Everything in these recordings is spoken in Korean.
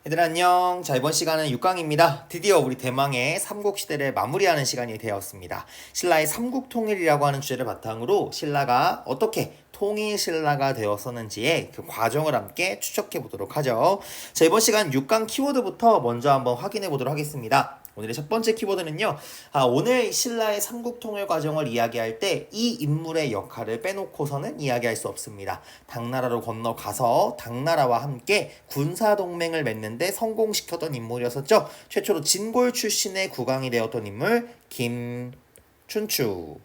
얘들아 안녕. 자, 이번 시간은 6강입니다. 드디어 우리 대망의 삼국시대를 마무리하는 시간이 되었습니다. 신라의 삼국통일이라고 하는 주제를 바탕으로 신라가 어떻게 통일 신라가 되었었는지의 그 과정을 함께 추적해 보도록 하죠. 자, 이번 시간 6강 키워드부터 먼저 한번 확인해 보도록 하겠습니다. 오늘의 첫 번째 키워드는요. 오늘 신라의 삼국통일 과정을 이야기할 때 이 인물의 역할을 빼놓고서는 이야기할 수 없습니다. 당나라로 건너가서 당나라와 함께 군사동맹을 맺는데 성공시켰던 인물이었었죠. 최초로 진골 출신의 국왕이 되었던 인물 김춘추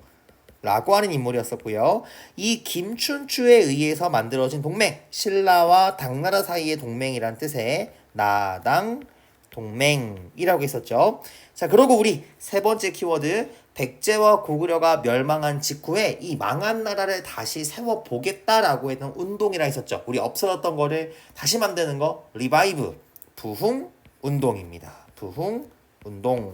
라고 하는 인물이었었고요. 이 김춘추에 의해서 만들어진 동맹, 신라와 당나라 사이의 동맹이란 뜻의 나당 동맹이라고 했었죠. 자, 그리고 우리 세 번째 키워드, 백제와 고구려가 멸망한 직후에 이 망한 나라를 다시 세워보겠다라고 했던 운동이라 했었죠. 우리 없어졌던 거를 다시 만드는 거, 리바이브, 부흥 운동입니다. 부흥 운동.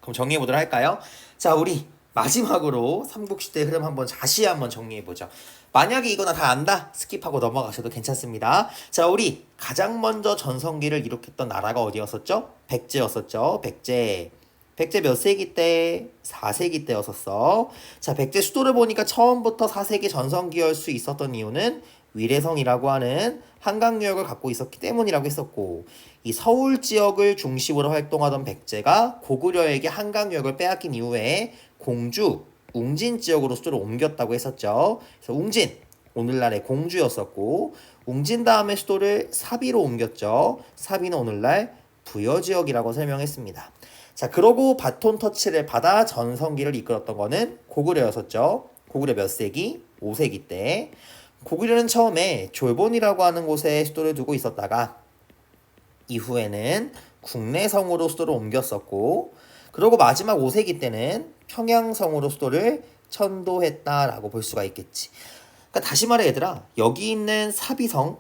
그럼 정리해보도록 할까요? 자, 우리 마지막으로 삼국시대 흐름 한번 다시 한번 정리해보죠. 만약에 이거나 다 안다? 스킵하고 넘어가셔도 괜찮습니다. 자, 우리 가장 먼저 전성기를 일으켰던 나라가 어디였었죠? 백제였었죠. 백제. 백제 몇 세기 때? 4세기 때였었어. 자, 백제 수도를 보니까 처음부터 4세기 전성기일 수 있었던 이유는 위례성이라고 하는 한강유역을 갖고 있었기 때문이라고 했었고, 이 서울 지역을 중심으로 활동하던 백제가 고구려에게 한강유역을 빼앗긴 이후에 공주, 웅진 지역으로 수도를 옮겼다고 했었죠. 그래서 웅진, 오늘날의 공주였었고, 웅진 다음에 수도를 사비로 옮겼죠. 사비는 오늘날 부여 지역이라고 설명했습니다. 자, 그러고 바톤 터치를 받아 전성기를 이끌었던 거는 고구려였었죠. 고구려 몇 세기? 5세기 때. 고구려는 처음에 졸본이라고 하는 곳에 수도를 두고 있었다가 이후에는 국내성으로 수도를 옮겼었고, 그리고 마지막 5세기 때는 평양성으로 수도를 천도했다라고 볼 수가 있겠지. 그러니까 다시 말해 얘들아, 여기 있는 사비성,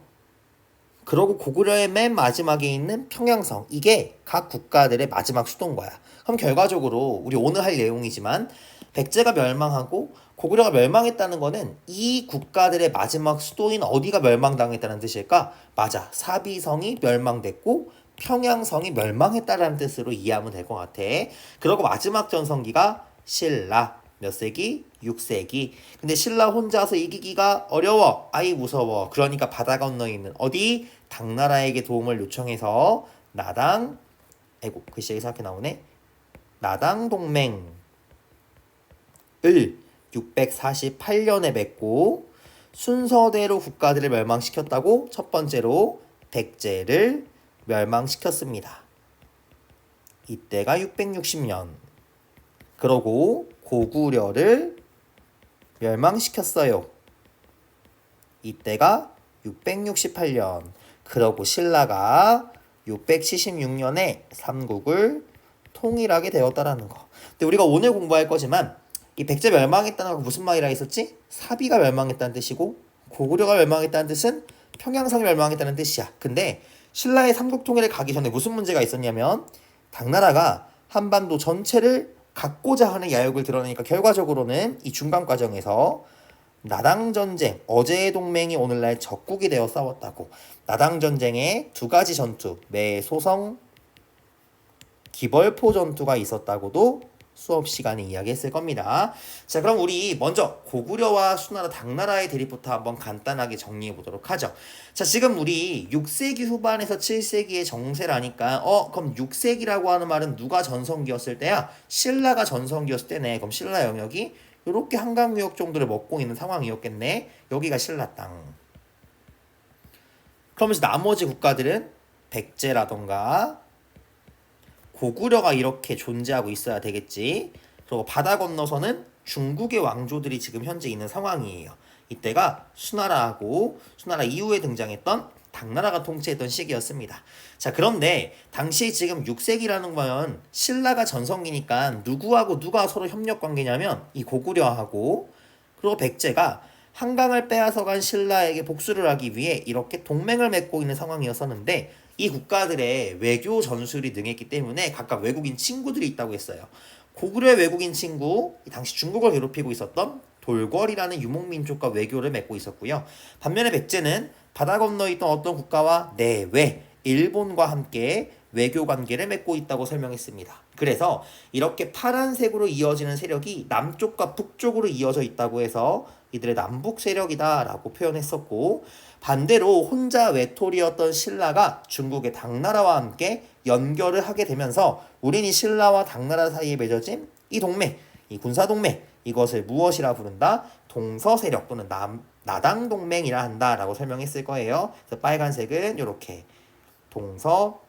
그리고 고구려의 맨 마지막에 있는 평양성, 이게 각 국가들의 마지막 수도인 거야. 그럼 결과적으로 우리 오늘 할 내용이지만 백제가 멸망하고 고구려가 멸망했다는 거는 이 국가들의 마지막 수도인 어디가 멸망당했다는 뜻일까? 맞아. 사비성이 멸망됐고 평양성이 멸망했다라는 뜻으로 이해하면 될 것 같아. 그리고 마지막 전성기가 신라. 몇 세기? 6세기. 근데 신라 혼자서 이기기가 어려워. 아이 무서워. 그러니까 바다 건너에 있는 어디? 당나라에게 도움을 요청해서 나당, 아이고 글씨가 이상하게 나오네. 나당 동맹을 648년에 맺고 순서대로 국가들을 멸망시켰다고 첫 번째로 백제를 멸망시켰습니다. 이때가 660년. 그러고 고구려를 멸망시켰어요. 이때가 668년. 그러고 신라가 676년에 삼국을 통일하게 되었다라는 거. 근데 우리가 오늘 공부할 거지만 이 백제 멸망했다는 거 무슨 말이라 했었지? 사비가 멸망했다는 뜻이고 고구려가 멸망했다는 뜻은 평양성이 멸망했다는 뜻이야. 근데 신라의 삼국통일에 가기 전에 무슨 문제가 있었냐면 당나라가 한반도 전체를 갖고자 하는 야욕을 드러내니까 결과적으로는 이 중간 과정에서 나당전쟁, 어제의 동맹이 오늘날 적국이 되어 싸웠다고. 나당전쟁에 두 가지 전투, 매소성, 기벌포 전투가 있었다고도 수업 시간에 이야기했을 겁니다. 자, 그럼 우리 먼저 고구려와 수나라 당나라의 대립부터 한번 간단하게 정리해 보도록 하죠. 자, 지금 우리 6세기 후반에서 7세기의 정세라니까 그럼 6세기라고 하는 말은 누가 전성기였을 때야? 신라가 전성기였을 때네. 그럼 신라 영역이 이렇게 한강유역 정도를 먹고 있는 상황이었겠네. 여기가 신라 땅. 그러면서 나머지 국가들은 백제라던가 고구려가 이렇게 존재하고 있어야 되겠지. 그리고 바다 건너서는 중국의 왕조들이 지금 현재 있는 상황이에요. 이때가 수나라하고 수나라 이후에 등장했던 당나라가 통치했던 시기였습니다. 자, 그런데 당시 지금 6세기라는 건 신라가 전성기니까 누구하고 누가 서로 협력 관계냐면 이 고구려하고 그리고 백제가 한강을 빼앗아간 신라에게 복수를 하기 위해 이렇게 동맹을 맺고 있는 상황이었었는데 이 국가들의 외교 전술이 능했기 때문에 각각 외국인 친구들이 있다고 했어요. 고구려의 외국인 친구, 당시 중국을 괴롭히고 있었던 돌궐이라는 유목민족과 외교를 맺고 있었고요. 반면에 백제는 바다 건너 있던 어떤 국가와 내외, 일본과 함께 외교 관계를 맺고 있다고 설명했습니다. 그래서 이렇게 파란색으로 이어지는 세력이 남쪽과 북쪽으로 이어져 있다고 해서 이들의 남북 세력이다라고 표현했었고, 반대로 혼자 외톨이였던 신라가 중국의 당나라와 함께 연결을 하게 되면서 우린 이 신라와 당나라 사이에 맺어진 이 동맹, 이 군사동맹, 이것을 무엇이라 부른다? 동서세력 또는 나당동맹이라 한다라고 설명했을 거예요. 그래서 빨간색은 이렇게 동서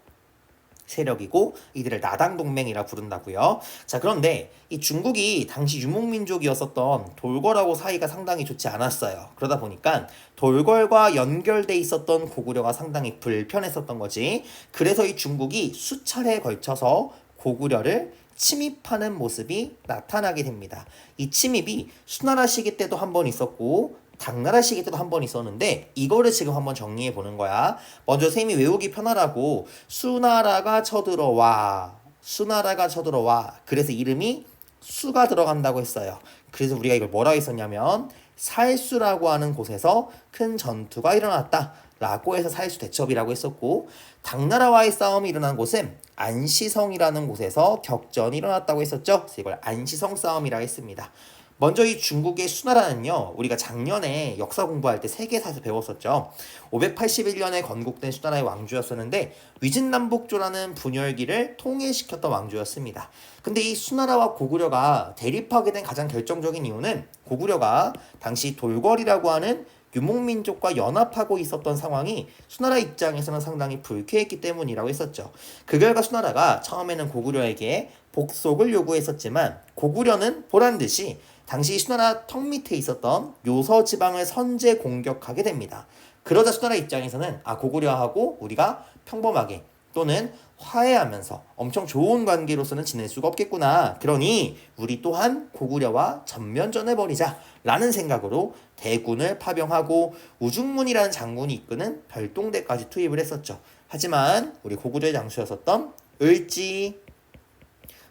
세력이고 이들을 나당동맹이라 부른다고요. 자, 그런데 이 중국이 당시 유목민족이었었던 돌궐하고 사이가 상당히 좋지 않았어요. 그러다 보니까 돌궐과 연결돼 있었던 고구려가 상당히 불편했었던 거지. 그래서 이 중국이 수차례에 걸쳐서 고구려를 침입하는 모습이 나타나게 됩니다. 이 침입이 수나라 시기 때도 한 번 있었고 당나라 시기 때도 한 번 있었는데 이거를 지금 한번 정리해 보는 거야. 먼저 쌤이 외우기 편하라고 수나라가 쳐들어와, 수나라가 쳐들어와. 그래서 이름이 수가 들어간다고 했어요. 그래서 우리가 이걸 뭐라고 했었냐면 살수라고 하는 곳에서 큰 전투가 일어났다 라고 해서 살수 대첩이라고 했었고, 당나라와의 싸움이 일어난 곳은 안시성이라는 곳에서 격전이 일어났다고 했었죠. 그래서 이걸 안시성 싸움이라고 했습니다. 먼저 이 중국의 수나라는요, 우리가 작년에 역사 공부할 때 세계사에서 배웠었죠. 581년에 건국된 수나라의 왕조였었는데 위진남북조라는 분열기를 통일시켰던 왕조였습니다. 근데 이 수나라와 고구려가 대립하게 된 가장 결정적인 이유는 고구려가 당시 돌궐이라고 하는 유목민족과 연합하고 있었던 상황이 수나라 입장에서는 상당히 불쾌했기 때문이라고 했었죠. 그 결과 수나라가 처음에는 고구려에게 복속을 요구했었지만 고구려는 보란듯이 당시 수나라 턱 밑에 있었던 요서 지방을 선제 공격하게 됩니다. 그러자 수나라 입장에서는 고구려하고 우리가 평범하게 또는 화해하면서 엄청 좋은 관계로서는 지낼 수가 없겠구나. 그러니 우리 또한 고구려와 전면전을 벌이자 라는 생각으로 대군을 파병하고 우중문이라는 장군이 이끄는 별동대까지 투입을 했었죠. 하지만 우리 고구려의 장수였었던 을지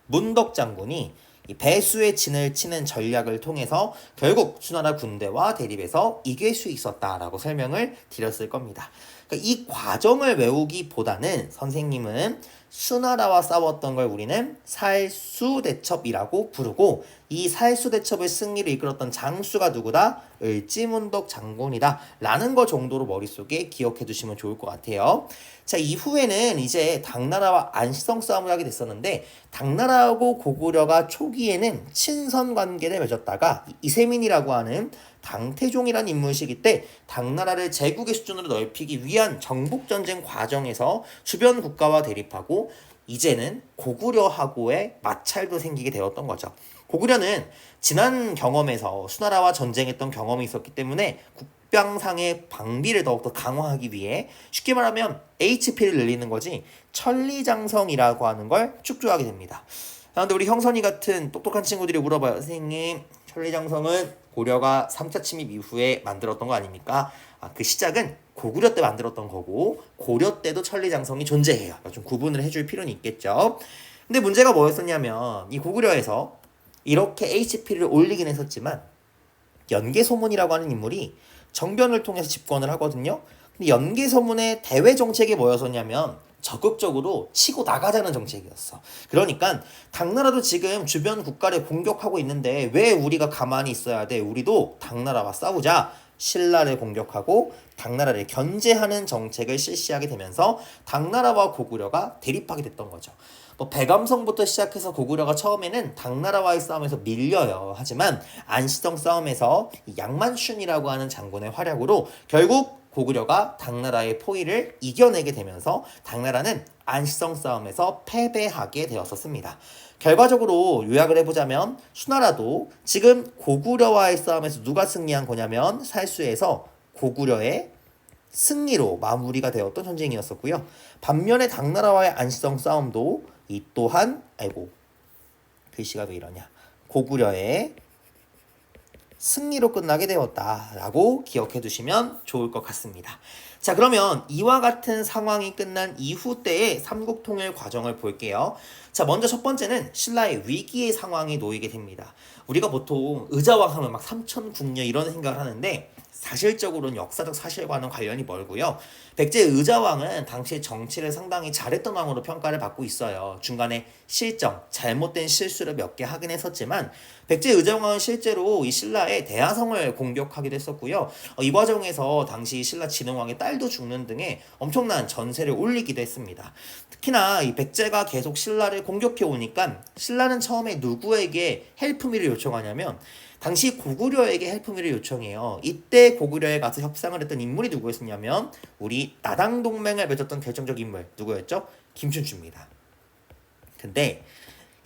문덕 장군이 이 배수의 진을 치는 전략을 통해서 결국 수나라 군대와 대립해서 이길 수 있었다라고 설명을 드렸을 겁니다. 그러니까 이 과정을 외우기보다는 선생님은 수나라와 싸웠던 걸 우리는 살수대첩이라고 부르고, 이 살수대첩의 승리를 이끌었던 장수가 누구다? 을지문덕 장군이다 라는 거 정도로 머릿속에 기억해 두시면 좋을 것 같아요. 자, 이후에는 이제 당나라와 안시성 싸움을 하게 됐었는데, 당나라하고 고구려가 초기에는 친선 관계를 맺었다가 이세민이라고 하는 당태종이라는 인물 시기 때 당나라를 제국의 수준으로 넓히기 위한 정복전쟁 과정에서 주변 국가와 대립하고 이제는 고구려하고의 마찰도 생기게 되었던 거죠. 고구려는 지난 경험에서 수나라와 전쟁했던 경험이 있었기 때문에 국방상의 방비를 더욱더 강화하기 위해 쉽게 말하면 HP를 늘리는 거지 천리장성이라고 하는 걸 축조하게 됩니다. 그런데 우리 형선이 같은 똑똑한 친구들이 물어봐요. 선생님, 천리장성은 고려가 3차 침입 이후에 만들었던 거 아닙니까? 그 시작은 고구려 때 만들었던 거고 고려 때도 천리장성이 존재해요. 좀 구분을 해줄 필요는 있겠죠. 근데 문제가 뭐였었냐면 이 고구려에서 이렇게 HP를 올리긴 했었지만 연개소문이라고 하는 인물이 정변을 통해서 집권을 하거든요. 근데 연개소문의 대외 정책이 뭐였었냐면 적극적으로 치고 나가자는 정책이었어. 그러니까 당나라도 지금 주변 국가를 공격하고 있는데 왜 우리가 가만히 있어야 돼? 우리도 당나라와 싸우자. 신라를 공격하고 당나라를 견제하는 정책을 실시하게 되면서 당나라와 고구려가 대립하게 됐던 거죠. 백암성부터 시작해서 고구려가 처음에는 당나라와의 싸움에서 밀려요. 하지만 안시성 싸움에서 양만슌이라고 하는 장군의 활약으로 결국 고구려가 당나라의 포위를 이겨내게 되면서 당나라는 안시성 싸움에서 패배하게 되었었습니다. 결과적으로 요약을 해보자면 수나라도 지금 고구려와의 싸움에서 누가 승리한 거냐면 살수에서 고구려의 승리로 마무리가 되었던 전쟁이었었고요. 반면에 당나라와의 안시성 싸움도 이 또한 글씨가 왜 이러냐, 고구려의 승리로 끝나게 되었다라고 기억해 두시면 좋을 것 같습니다. 자, 그러면 이와 같은 상황이 끝난 이후 때의 삼국통일 과정을 볼게요. 자, 먼저 첫 번째는 신라의 위기의 상황이 놓이게 됩니다. 우리가 보통 의자왕 하면 막 삼천궁녀 이런 생각을 하는데 사실적으로는 역사적 사실과는 관련이 멀고요. 백제 의자왕은 당시 정치를 상당히 잘했던 왕으로 평가를 받고 있어요. 중간에 실정, 잘못된 실수를 몇 개 하긴 했었지만 백제 의자왕은 실제로 이 신라의 대하성을 공격하기도 했었고요. 이 과정에서 당시 신라 진흥왕의 딸도 죽는 등의 엄청난 전세를 올리기도 했습니다. 특히나 이 백제가 계속 신라를 공격해 오니까 신라는 처음에 누구에게 헬프미를 요청하냐면 당시 고구려에게 헬프미를 요청해요. 이때 고구려에 가서 협상을 했던 인물이 누구였냐면 우리 나당 동맹을 맺었던 결정적 인물 누구였죠? 김춘추입니다. 근데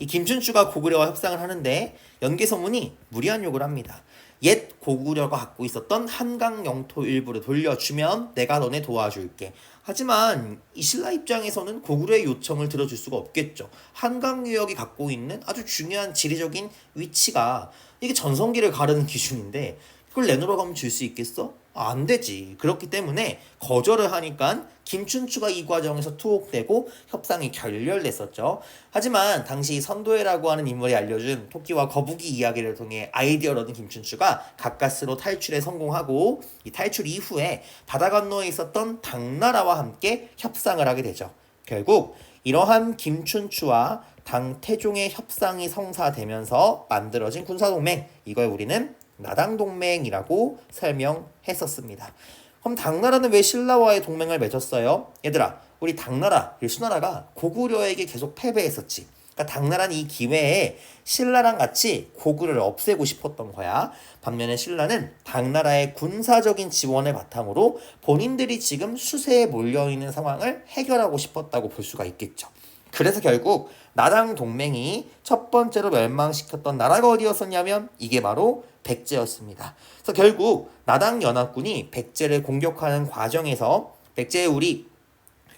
이 김춘추가 고구려와 협상을 하는데 연개서문이 무리한 요구를 합니다. 옛 고구려가 갖고 있었던 한강 영토 일부를 돌려주면 내가 너네 도와줄게. 하지만 이 신라 입장에서는 고구려의 요청을 들어줄 수가 없겠죠. 한강 유역이 갖고 있는 아주 중요한 지리적인 위치가 이게 전성기를 가르는 기준인데 그걸 내놓으러 가면 줄 수 있겠어? 안 되지. 그렇기 때문에 거절을 하니까 김춘추가 이 과정에서 투옥되고 협상이 결렬됐었죠. 하지만 당시 선도회라고 하는 인물이 알려준 토끼와 거북이 이야기를 통해 아이디어를 얻은 김춘추가 가까스로 탈출에 성공하고 이 탈출 이후에 바다 건너에 있었던 당나라와 함께 협상을 하게 되죠. 결국 이러한 김춘추와 당태종의 협상이 성사되면서 만들어진 군사동맹, 이걸 우리는 나당동맹이라고 설명했었습니다. 그럼 당나라는 왜 신라와의 동맹을 맺었어요? 얘들아, 우리 당나라, 수나라가 고구려에게 계속 패배했었지. 그러니까 당나라는 이 기회에 신라랑 같이 고구려를 없애고 싶었던 거야. 반면에 신라는 당나라의 군사적인 지원을 바탕으로 본인들이 지금 수세에 몰려있는 상황을 해결하고 싶었다고 볼 수가 있겠죠. 그래서 결국 나당 동맹이 첫 번째로 멸망시켰던 나라가 어디였었냐면 이게 바로 백제였습니다. 그래서 결국 나당 연합군이 백제를 공격하는 과정에서 백제의 우리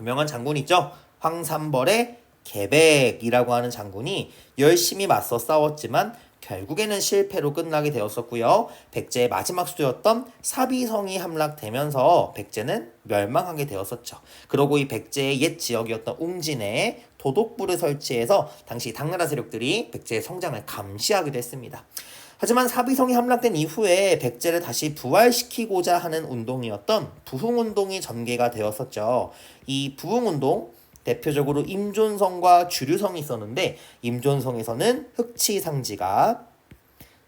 유명한 장군 있죠? 황산벌의 계백이라고 하는 장군이 열심히 맞서 싸웠지만 결국에는 실패로 끝나게 되었었고요. 백제의 마지막 수도였던 사비성이 함락되면서 백제는 멸망하게 되었었죠. 그러고 이 백제의 옛 지역이었던 웅진에 도독부를 설치해서 당시 당나라 세력들이 백제의 성장을 감시하기도 했습니다. 하지만 사비성이 함락된 이후에 백제를 다시 부활시키고자 하는 운동이었던 부흥운동이 전개가 되었었죠. 이 부흥운동 대표적으로 임존성과 주류성이 있었는데 임존성에서는 흑치상지가,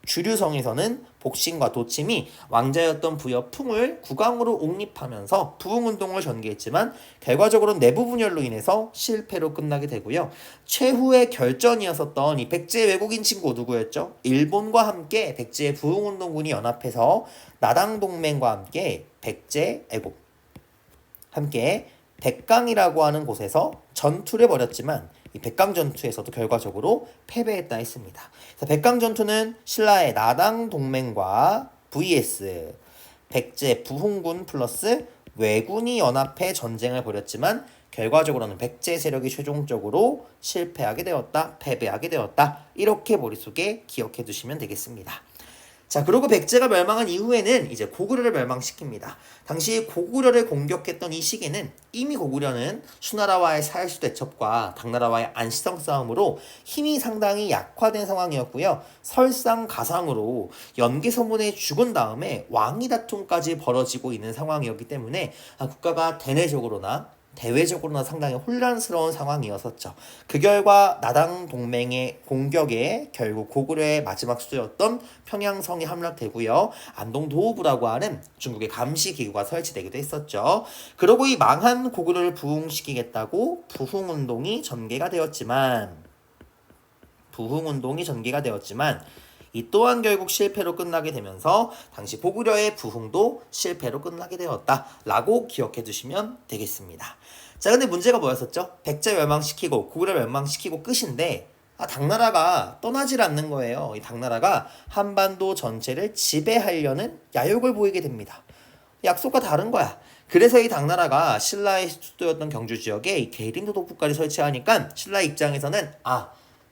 주류성에서는 복신과 도침이 왕자였던 부여풍을 국왕으로 옹립하면서 부흥운동을 전개했지만 결과적으로 내부 분열로 인해서 실패로 끝나게 되고요. 최후의 결전이었었던 이 백제 외국인 친구 누구였죠? 일본과 함께 백제의 부흥운동군이 연합해서 나당동맹과 함께 함께 백강이라고 하는 곳에서 전투를 벌였지만 이 백강 전투에서도 결과적으로 패배했다 했습니다. 그래서 백강 전투는 신라의 나당 동맹과 vs 백제 부흥군 플러스 왜군이 연합해 전쟁을 벌였지만 결과적으로는 백제 세력이 최종적으로 실패하게 되었다, 패배하게 되었다. 이렇게 머릿속에 기억해 두시면 되겠습니다. 자, 그리고 백제가 멸망한 이후에는 이제 고구려를 멸망시킵니다. 당시 고구려를 공격했던 이 시기는 이미 고구려는 수나라와의 사일수 대첩과 당나라와의 안시성 싸움으로 힘이 상당히 약화된 상황이었고요. 설상가상으로 연개서문에 죽은 다음에 왕위 다툼까지 벌어지고 있는 상황이었기 때문에 국가가 대내적으로나 대외적으로는 상당히 혼란스러운 상황이었었죠. 그 결과 나당 동맹의 공격에 결국 고구려의 마지막 수도였던 평양성이 함락되고요. 안동도호부라고 하는 중국의 감시 기구가 설치되기도 했었죠. 그리고 이 망한 고구려를 부흥시키겠다고 부흥운동이 전개가 되었지만 이 또한 결국 실패로 끝나게 되면서 당시 고구려의 부흥도 실패로 끝나게 되었다라고 기억해 두시면 되겠습니다. 자, 근데 문제가 뭐였었죠? 백제 멸망시키고 고구려 멸망시키고 끝인데 당나라가 떠나질 않는 거예요. 이 당나라가 한반도 전체를 지배하려는 야욕을 보이게 됩니다. 약속과 다른 거야. 그래서 이 당나라가 신라의 수도였던 경주 지역에 이 계림도독부까지 설치하니까 신라 입장에서는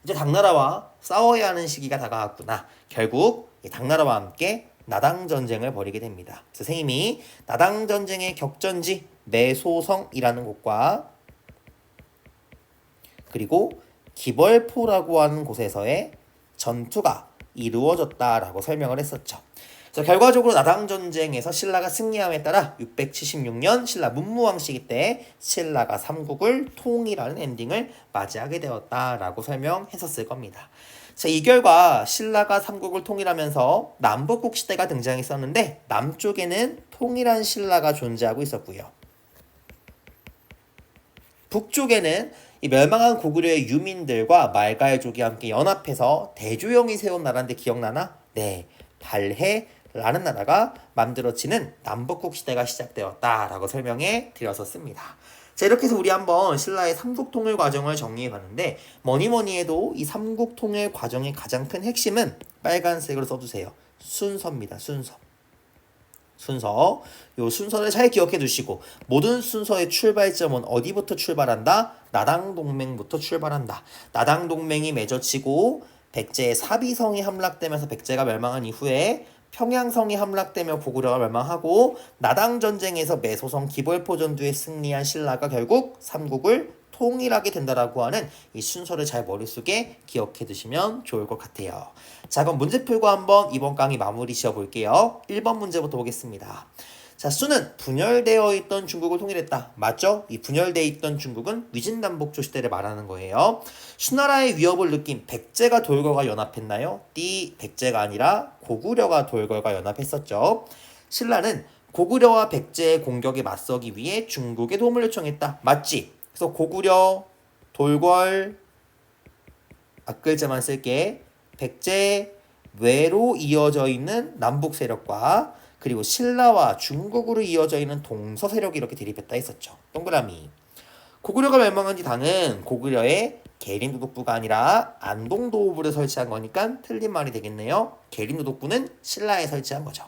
이제 당나라와 싸워야 하는 시기가 다가왔구나. 결국 당나라와 함께 나당전쟁을 벌이게 됩니다. 선생님이 나당전쟁의 격전지 매소성이라는 곳과 그리고 기벌포라고 하는 곳에서의 전투가 이루어졌다라고 설명을 했었죠. 그래서 결과적으로 나당 전쟁에서 신라가 승리함에 따라 676년 신라 문무왕 시기 때 신라가 삼국을 통일하는 엔딩을 맞이하게 되었다라고 설명했었을 겁니다. 자, 이 결과 신라가 삼국을 통일하면서 남북국 시대가 등장했었는데 남쪽에는 통일한 신라가 존재하고 있었고요. 북쪽에는 이 멸망한 고구려의 유민들과 말가해족이 함께 연합해서 대조영이 세운 나라인데 기억나나? 네, 발해라는 나라가 만들어지는 남북국 시대가 시작되었다라고 설명해 드렸었습니다. 자, 이렇게 해서 우리 한번 신라의 삼국 통일 과정을 정리해 봤는데 뭐니 해도 이 삼국 통일 과정의 가장 큰 핵심은 빨간색으로 써주세요. 순서입니다. 순서. 요 순서를 잘 기억해 두시고 모든 순서의 출발점은 어디부터 출발한다? 나당 동맹부터 출발한다. 나당 동맹이 맺어지고 백제의 사비성이 함락되면서 백제가 멸망한 이후에 평양성이 함락되며 고구려가 멸망하고 나당 전쟁에서 매소성 기벌포 전투에 승리한 신라가 결국 삼국을 통일하게 된다라고 하는 이 순서를 잘 머릿속에 기억해 두시면 좋을 것 같아요. 자, 그럼 문제 풀고 한번 이번 강의 마무리 지어 볼게요. 1번 문제부터 보겠습니다. 자, 수는 분열되어 있던 중국을 통일했다. 맞죠? 이 분열되어 있던 중국은 위진남북조 시대를 말하는 거예요. 수나라의 위협을 느낀 백제가 돌궐과 연합했나요? 띠 백제가 아니라 고구려가 돌궐과 연합했었죠. 신라는 고구려와 백제의 공격에 맞서기 위해 중국의 도움을 요청했다. 맞지? 그래서 고구려, 돌궐, 앞글자만 쓸게. 백제 외로 이어져 있는 남북 세력과 그리고 신라와 중국으로 이어져 있는 동서 세력이 이렇게 대립했다 했었죠. 동그라미. 고구려가 멸망한 뒤 당은 고구려의 계림도독부가 아니라 안동도호부를 설치한 거니까 틀린 말이 되겠네요. 계림도독부는 신라에 설치한 거죠.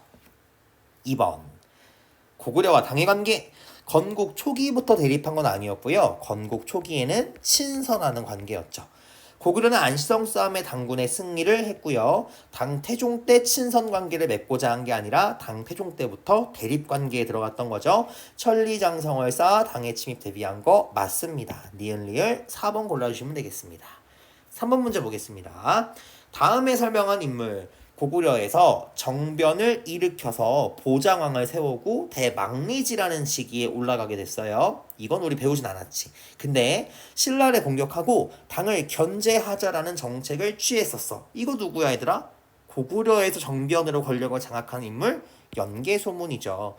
2번. 고구려와 당의 관계. 건국 초기부터 대립한 건 아니었고요. 건국 초기에는 친선하는 관계였죠. 고구려는 안시성 싸움의 당군의 승리를 했고요. 당 태종 때 친선 관계를 맺고자 한 게 아니라 당 태종 때부터 대립 관계에 들어갔던 거죠. 천리장성을 쌓아 당에 침입 대비한 거 맞습니다. 니은 리을 4번 골라주시면 되겠습니다. 3번 문제 보겠습니다. 다음에 설명한 인물 고구려에서 정변을 일으켜서 보장왕을 세우고 대망리지라는 시기에 올라가게 됐어요. 이건 우리 배우진 않았지. 근데 신라를 공격하고 당을 견제하자라는 정책을 취했었어. 이거 누구야 얘들아? 고구려에서 정변으로 권력을 장악한 인물 연개소문이죠.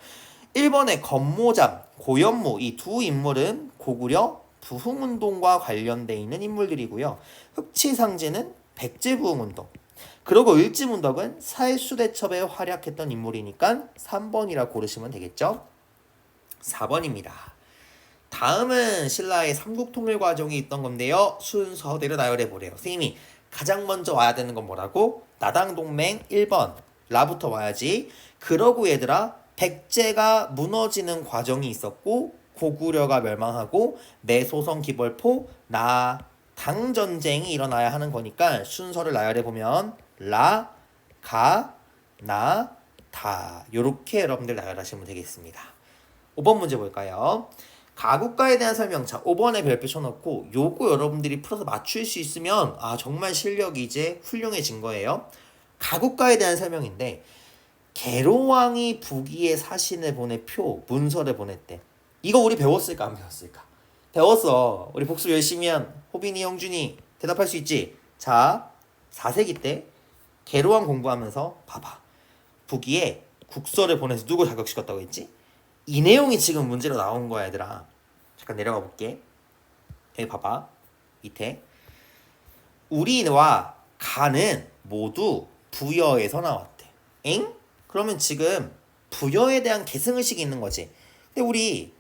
1번의 건모잠, 고연무 이 두 인물은 고구려 부흥운동과 관련돼 있는 인물들이고요. 흑치상제는 백제부흥운동, 그리고 을지문덕은 살수대첩에 활약했던 인물이니까 3번이라 고르시면 되겠죠. 4번입니다. 다음은 신라의 삼국통일 과정이 있던 건데요. 순서대로 나열해보래요. 선생님이 가장 먼저 와야 되는 건 뭐라고? 나당동맹 1번 라부터 와야지. 그러고 얘들아 백제가 무너지는 과정이 있었고 고구려가 멸망하고 매소성 기벌포 나당전쟁이 일어나야 하는 거니까 순서를 나열해보면 라, 가, 나, 다 요렇게 여러분들 나열하시면 되겠습니다. 5번 문제 볼까요? 가국가에 대한 설명. 자, 5번에 별표 쳐놓고 요거 여러분들이 풀어서 맞출 수 있으면 정말 실력이 이제 훌륭해진 거예요. 가국가에 대한 설명인데 계로왕이 북위에 사신을 보내 표, 문서를 보냈대. 이거 우리 배웠을까 안 배웠을까? 배웠어. 우리 복습 열심히 한 호빈이, 형준이 대답할 수 있지? 자, 4세기 때 계로왕 공부하면서 봐봐. 북위에 국서를 보내서 누구 자격시켰다고 했지? 이 내용이 지금 문제로 나온 거야 얘들아. 잠깐 내려가 볼게. 여기 봐봐. 밑에 우리와 가는 모두 부여에서 나왔대. 엥? 그러면 지금 부여에 대한 계승의식이 있는 거지. 근데 우리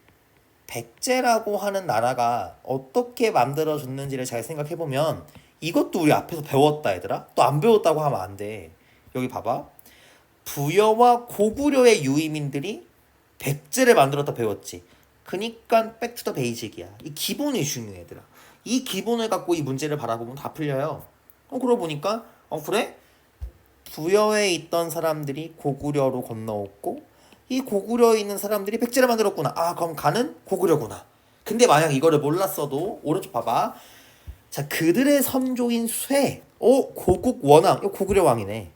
백제라고 하는 나라가 어떻게 만들어졌는지를 잘 생각해보면 이것도 우리 앞에서 배웠다 얘들아. 또 안 배웠다고 하면 안 돼. 여기 봐봐. 부여와 고구려의 유이민들이 백제를 만들었다 배웠지. 그니까 백투더 베이직이야. 이 기본이 중요해 얘들아. 이 기본을 갖고 이 문제를 바라보면 다 풀려요. 그러고 보니까 그래? 부여에 있던 사람들이 고구려로 건너왔고 이 고구려에 있는 사람들이 백제를 만들었구나. 그럼 가는 고구려구나. 근데 만약 이거를 몰랐어도 오른쪽 봐봐. 자, 그들의 선조인 쇠. 고국 원왕. 이거 고구려 왕이네.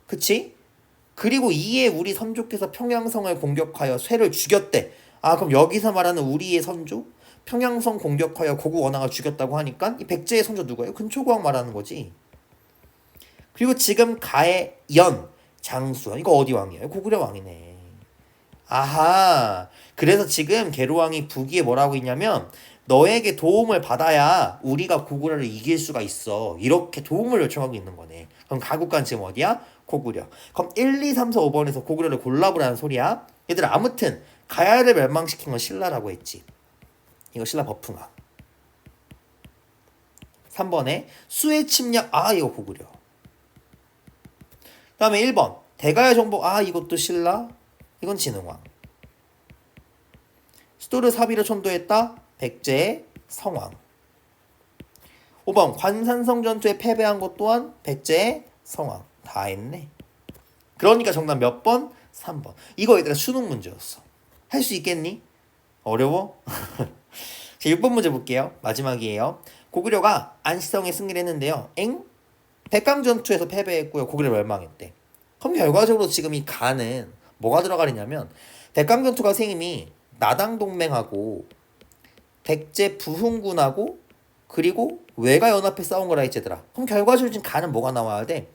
그치? 그리고 이에 우리 선조께서 평양성을 공격하여 쇠를 죽였대. 아, 그럼 여기서 말하는 우리의 선조? 평양성 공격하여 고구 원왕을 죽였다고 하니까 이 백제의 선조 누구예요? 근초고왕 말하는 거지. 그리고 지금 가의 연, 장수원 이거 어디 왕이에요? 고구려 왕이네. 아하. 그래서 지금 계로왕이 북위에 뭐라고 있냐면 너에게 도움을 받아야 우리가 고구려를 이길 수가 있어. 이렇게 도움을 요청하고 있는 거네. 그럼 가국간 지금 어디야? 고구려. 그럼 1, 2, 3, 4, 5번에서 고구려를 골라보라는 소리야. 얘들아 아무튼 가야를 멸망시킨 건 신라라고 했지. 이거 신라 버풍왕. 3번에 수의 침략. 아 이거 고구려. 그 다음에 1번 대가야 정복. 아 이것도 신라. 이건 진흥왕. 수도를 사비로 천도했다. 백제의 성왕. 5번 관산성 전투에 패배한 것 또한 백제의 성왕. 다 했네. 그러니까 정답 몇 번? 3번. 이거 얘들아 수능 문제였어. 할 수 있겠니? 어려워? 자, 6번 문제 볼게요. 마지막이에요. 고구려가 안시성에 승리를 했는데요. 백강전투에서 패배했고요. 고구려 멸망했대. 그럼 결과적으로 지금 이 가는 뭐가 들어가느냐면 백강전투가 생임이 나당동맹하고 백제 부흥군하고 그리고 외가 연합해 싸운 거라 했지더라. 그럼 결과적으로 지금 가는 뭐가 나와야 돼?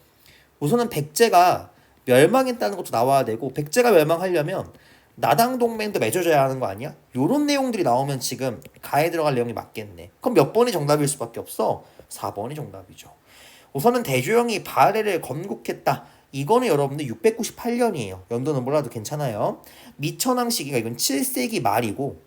우선은 백제가 멸망했다는 것도 나와야 되고 백제가 멸망하려면 나당동맹도 맺어줘야 하는 거 아니야? 요런 내용들이 나오면 지금 가에 들어갈 내용이 맞겠네. 그럼 몇 번이 정답일 수밖에 없어? 4번이 정답이죠. 우선은 대조영이 바레를 건국했다. 이거는 여러분들 698년이에요. 연도는 몰라도 괜찮아요. 미천왕 시기가 이건 7세기 말이고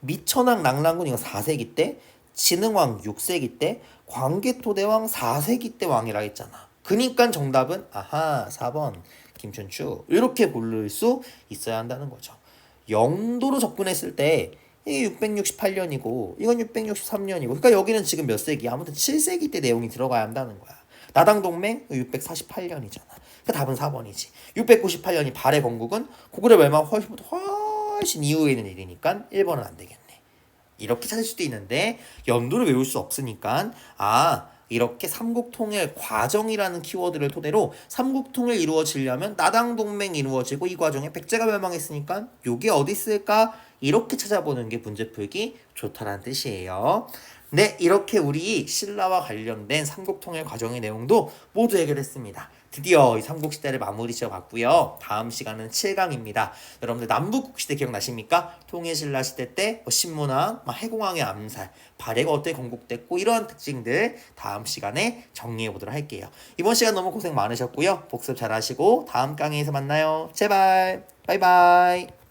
미천왕 낙랑군 이거 4세기 때, 진흥왕 6세기 때, 광개토대왕 4세기 때 왕이라 했잖아. 그니까 정답은 아하 4번 김춘추 이렇게 고를 수 있어야 한다는 거죠. 영도로 접근했을 때 이게 668년이고 이건 663년이고 그러니까 여기는 지금 몇 세기? 아무튼 7세기 때 내용이 들어가야 한다는 거야. 나당동맹 648년이잖아. 그러니까 답은 4번이지. 698년이 발해 건국은 고구려 멸망 훨씬 이후에 있는 일이니까 1번은 안 되겠네. 이렇게 찾을 수도 있는데 연도를 외울 수 없으니까 이렇게 삼국통일 과정이라는 키워드를 토대로 삼국통일 이루어지려면 나당동맹이 이루어지고 이 과정에 백제가 멸망했으니까 요게 어디 있을까? 이렇게 찾아보는 게 문제풀기 좋다라는 뜻이에요. 네, 이렇게 우리 신라와 관련된 삼국통일 과정의 내용도 모두 해결했습니다. 드디어 이 삼국시대를 마무리 지어봤고요. 다음 시간은 7강입니다. 여러분들 남북국시대 기억나십니까? 통일신라 시대 때 신문왕, 해공왕의 암살, 발해가 어떻게 건국됐고 이러한 특징들 다음 시간에 정리해보도록 할게요. 이번 시간 너무 고생 많으셨고요. 복습 잘하시고 다음 강의에서 만나요. 제발 바이바이.